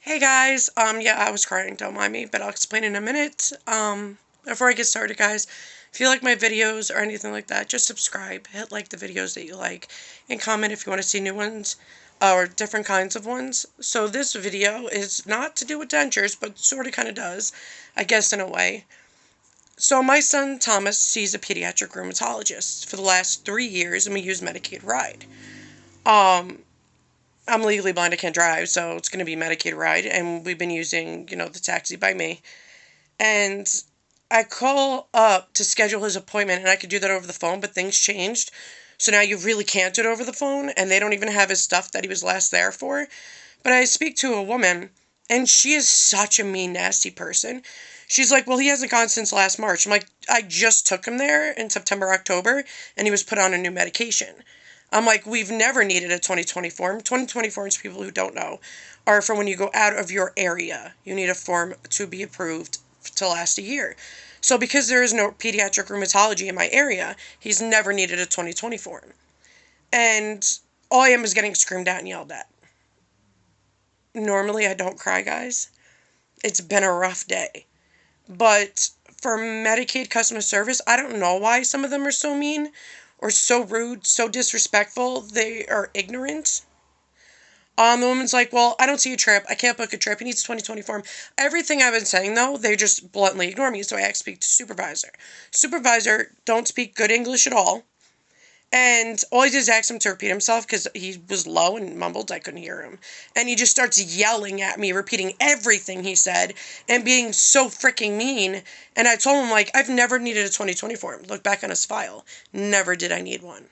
Hey guys, yeah, I was crying, don't mind me, but I'll explain in a minute. Before I get started, guys, if you like my videos or anything like that, just subscribe, hit like the videos that you like, and comment if you want to see new ones, or different kinds of ones. So this video is not to do with dentures, but sort of kind of does, I guess in a way. So my son Thomas sees a pediatric rheumatologist for the last 3 years, and we use Medicaid Ride. Um, I'm legally blind, I can't drive, so it's going to be Medicaid Ride, and we've been using, the taxi by me. And I call up to schedule his appointment, and I could do that over the phone, but things changed. So now you really can't do it over the phone, and they don't even have his stuff that he was last there for. But I speak to a woman, and she is such a mean, nasty person. She's like, well, he hasn't gone since last March. I'm like, I just took him there in September, October, and he was put on a new medication. I'm like, we've never needed a 2020 form. 2020 forms, people who don't know, are for when you go out of your area. You need a form to be approved to last a year. So because there is no pediatric rheumatology in my area, he's never needed a 2020 form. And all I am is getting screamed at and yelled at. Normally I don't cry, guys. It's been a rough day. But for Medicaid customer service, I don't know why some of them are so mean or so rude, so disrespectful. They are ignorant. The woman's like, well, I don't see a trip. I can't book a trip. He needs a 2020 form. Everything I've been saying, though, they just bluntly ignore me. So I speak to supervisor. Supervisor don't speak good English at all. And all I did is ask him to repeat himself because he was low and mumbled. I couldn't hear him. And he just starts yelling at me, repeating everything he said and being so freaking mean. And I told him, like, I've never needed a 2020 form. Look back on his file. Never did I need one.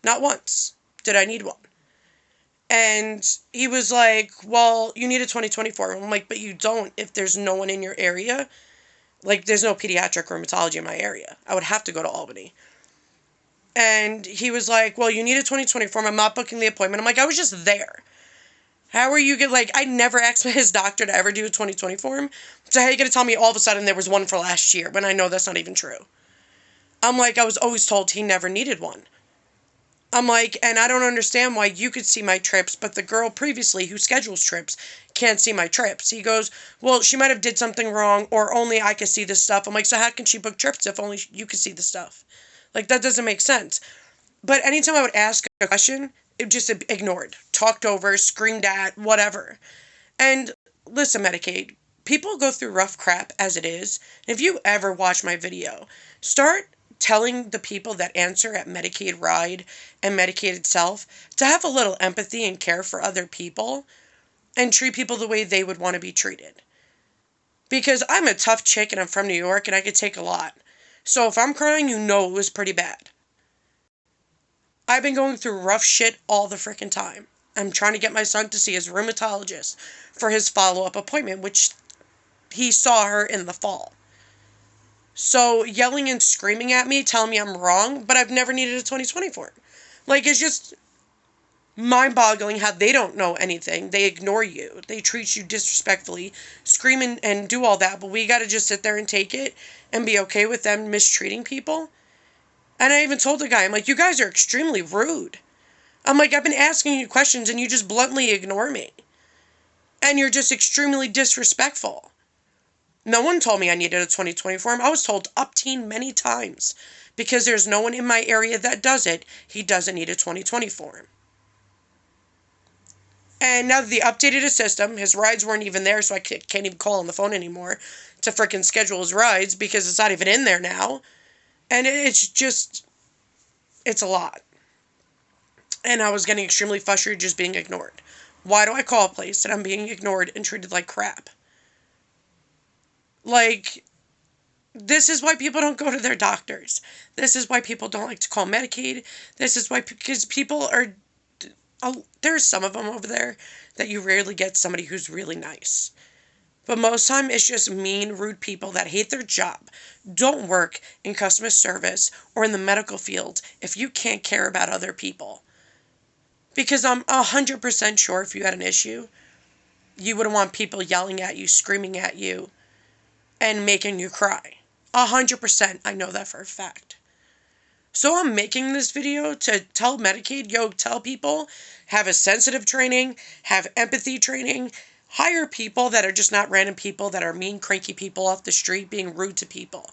Not once did I need one. And he was like, well, you need a 2020 form. I'm like, but you don't if there's no one in your area. Like, there's no pediatric rheumatology in my area. I would have to go to Albany. And he was like, well, you need a 2020 form. I'm not booking the appointment. I'm like, I was just there. How are you I never asked his doctor to ever do a 2020 form. So how are you going to tell me all of a sudden there was one for last year when I know that's not even true? I'm like, I was always told he never needed one. I'm like, and I don't understand why you could see my trips, but the girl previously who schedules trips can't see my trips. He goes, well, she might have did something wrong, or only I could see this stuff. I'm like, so how can she book trips if only you could see the stuff? Like, that doesn't make sense. But anytime I would ask a question, it just ignored, talked over, screamed at, whatever. And listen, Medicaid, people go through rough crap as it is. If you ever watch my video, start telling the people that answer at Medicaid Ride and Medicaid itself to have a little empathy and care for other people and treat people the way they would want to be treated. Because I'm a tough chick and I'm from New York and I could take a lot. So if I'm crying, you know it was pretty bad. I've been going through rough shit all the frickin' time. I'm trying to get my son to see his rheumatologist for his follow-up appointment, which he saw her in the fall. So yelling and screaming at me, telling me I'm wrong, but I've never needed a 2020 form. Like, it's just mind-boggling how they don't know anything. They ignore you. They treat you disrespectfully, scream and do all that, but we gotta just sit there and take it and be okay with them mistreating people. And I even told the guy, I'm like, you guys are extremely rude. I'm like, I've been asking you questions and you just bluntly ignore me. And you're just extremely disrespectful. No one told me I needed a 2020 form. I was told upteen many times. Because there's no one in my area that does it, he doesn't need a 2020 form. And now that they updated his system, his rides weren't even there, so I can't even call on the phone anymore to frickin' schedule his rides because it's not even in there now. And it's a lot. And I was getting extremely frustrated just being ignored. Why do I call a place and I'm being ignored and treated like crap? Like, this is why people don't go to their doctors. This is why people don't like to call Medicaid. This is why, because people are, there's some of them over there that you rarely get somebody who's really nice. But most time it's just mean, rude people that hate their job, don't work in customer service or in the medical field if you can't care about other people. Because I'm 100% sure if you had an issue, you wouldn't want people yelling at you, screaming at you, and making you cry. 100%, I know that for a fact. So I'm making this video to tell Medicaid, tell people, have a sensitive training, have empathy training, Hire people that are just not random people that are mean, cranky people off the street being rude to people.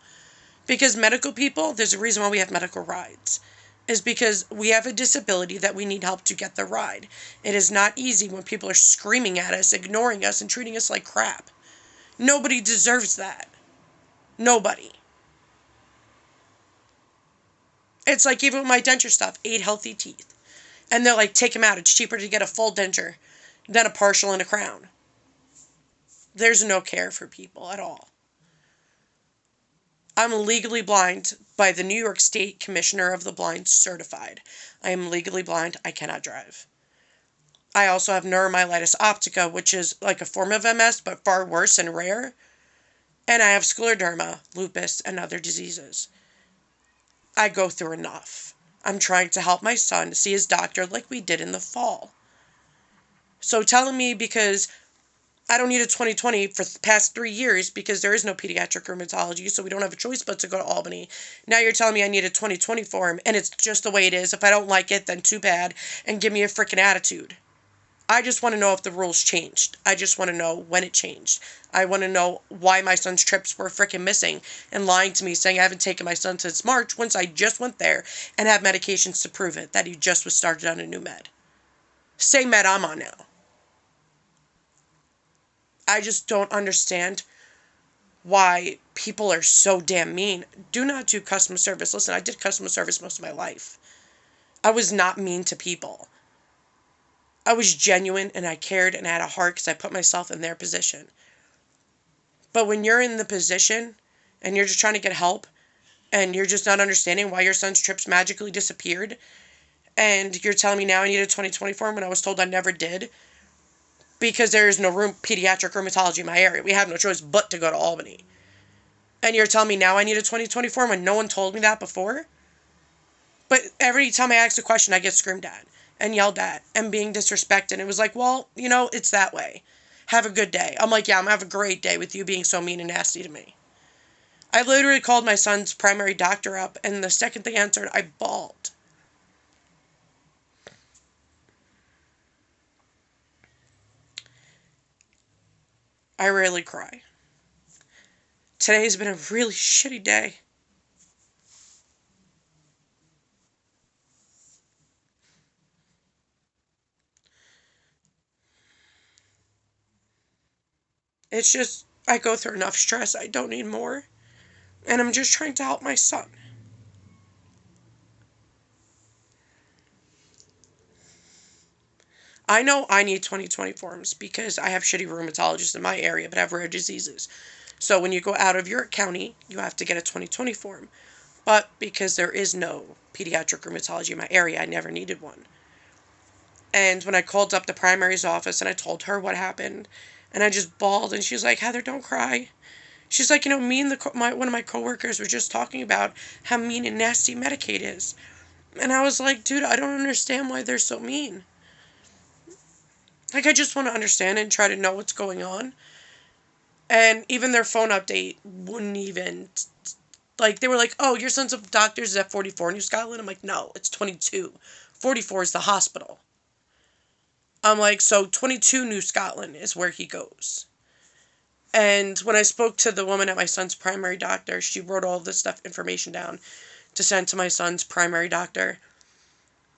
Because medical people, there's a reason why we have medical rides. Is because we have a disability that we need help to get the ride. It is not easy when people are screaming at us, ignoring us, and treating us like crap. Nobody deserves that. Nobody. It's like even with my denture stuff, 8 healthy teeth. And they're like, take them out. It's cheaper to get a full denture than a partial and a crown. There's no care for people at all. I'm legally blind by the New York State Commissioner of the Blind certified. I am legally blind. I cannot drive. I also have neuromyelitis optica, which is like a form of MS, but far worse and rare. And I have scleroderma, lupus, and other diseases. I go through enough. I'm trying to help my son see his doctor like we did in the fall. So telling me because I don't need a 20/20 for the past 3 years because there is no pediatric rheumatology, so we don't have a choice but to go to Albany. Now you're telling me I need a 20/20 form, and it's just the way it is. If I don't like it, then too bad, and give me a freaking attitude. I just want to know if the rules changed. I just want to know when it changed. I want to know why my son's trips were freaking missing and lying to me, saying I haven't taken my son since March, once I just went there and have medications to prove it, that he just was started on a new med. Same med I'm on now. I just don't understand why people are so damn mean. Do not do customer service. Listen, I did customer service most of my life. I was not mean to people. I was genuine and I cared and I had a heart because I put myself in their position. But when you're in the position and you're just trying to get help and you're just not understanding why your son's trips magically disappeared and you're telling me now I need a 20/20 form when I was told I never did, because there is no pediatric rheumatology in my area. We have no choice but to go to Albany. And you're telling me now I need a 20/20 form when no one told me that before? But every time I ask a question, I get screamed at and yelled at and being disrespected. It was like, well, it's that way. Have a good day. I'm like, yeah, I'm going to have a great day with you being so mean and nasty to me. I literally called my son's primary doctor up, and the second they answered, I bawled. I rarely cry. Today's been a really shitty day. It's just, I go through enough stress. I don't need more. And I'm just trying to help my son. I know I need 20/20 forms because I have shitty rheumatologists in my area, but I have rare diseases. So when you go out of your county, you have to get a 20/20 form. But because there is no pediatric rheumatology in my area, I never needed one. And when I called up the primary's office and I told her what happened, and I just bawled, and she's like, Heather, don't cry. She's like, me and one of my coworkers were just talking about how mean and nasty Medicaid is. And I was like, dude, I don't understand why they're so mean. Like, I just want to understand and try to know what's going on. And even their phone update wouldn't even, like, they were like, oh, your son's of doctors is at 44 New Scotland? I'm like, no, it's 22. 44 is the hospital. I'm like, so 22 New Scotland is where he goes. And when I spoke to the woman at my son's primary doctor, she wrote all this information down to send to my son's primary doctor.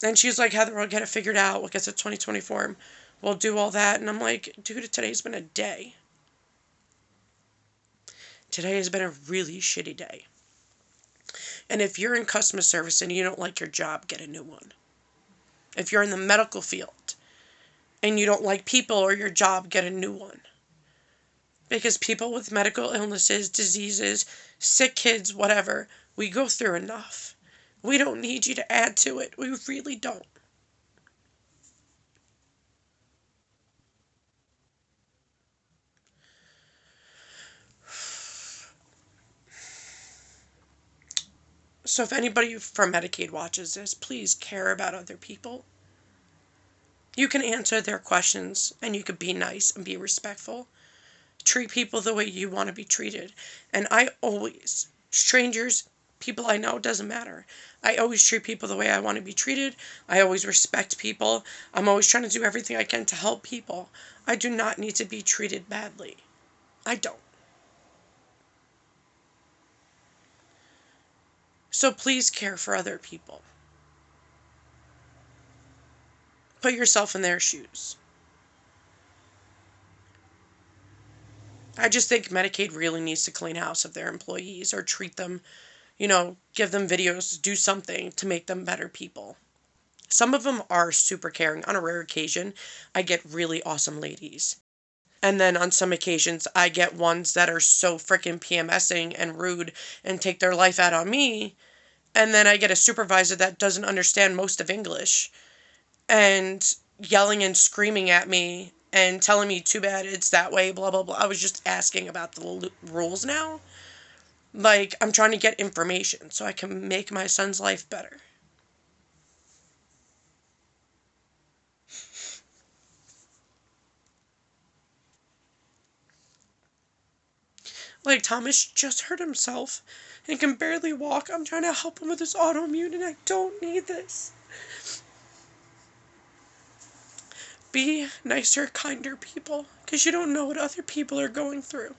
And she's like, Heather, we'll get it figured out. We'll get the 20/20 form. We'll do all that. And I'm like, dude, today's been a day. Today has been a really shitty day. And if you're in customer service and you don't like your job, get a new one. If you're in the medical field and you don't like people or your job, get a new one. Because people with medical illnesses, diseases, sick kids, whatever, we go through enough. We don't need you to add to it. We really don't. So if anybody from Medicaid watches this, please care about other people. You can answer their questions and you can be nice and be respectful. Treat people the way you want to be treated. And I always, strangers, people I know, doesn't matter. I always treat people the way I want to be treated. I always respect people. I'm always trying to do everything I can to help people. I do not need to be treated badly. I don't. So please care for other people. Put yourself in their shoes. I just think Medicaid really needs to clean house of their employees or treat them, give them videos, do something to make them better people. Some of them are super caring. On a rare occasion, I get really awesome ladies. And then on some occasions, I get ones that are so freaking PMSing and rude and take their life out on me. And then I get a supervisor that doesn't understand most of English and yelling and screaming at me and telling me, too bad it's that way, blah, blah, blah. I was just asking about the rules now. Like, I'm trying to get information so I can make my son's life better. Like, Thomas just hurt himself and can barely walk. I'm trying to help him with his autoimmune, and I don't need this. Be nicer, kinder people, because you don't know what other people are going through.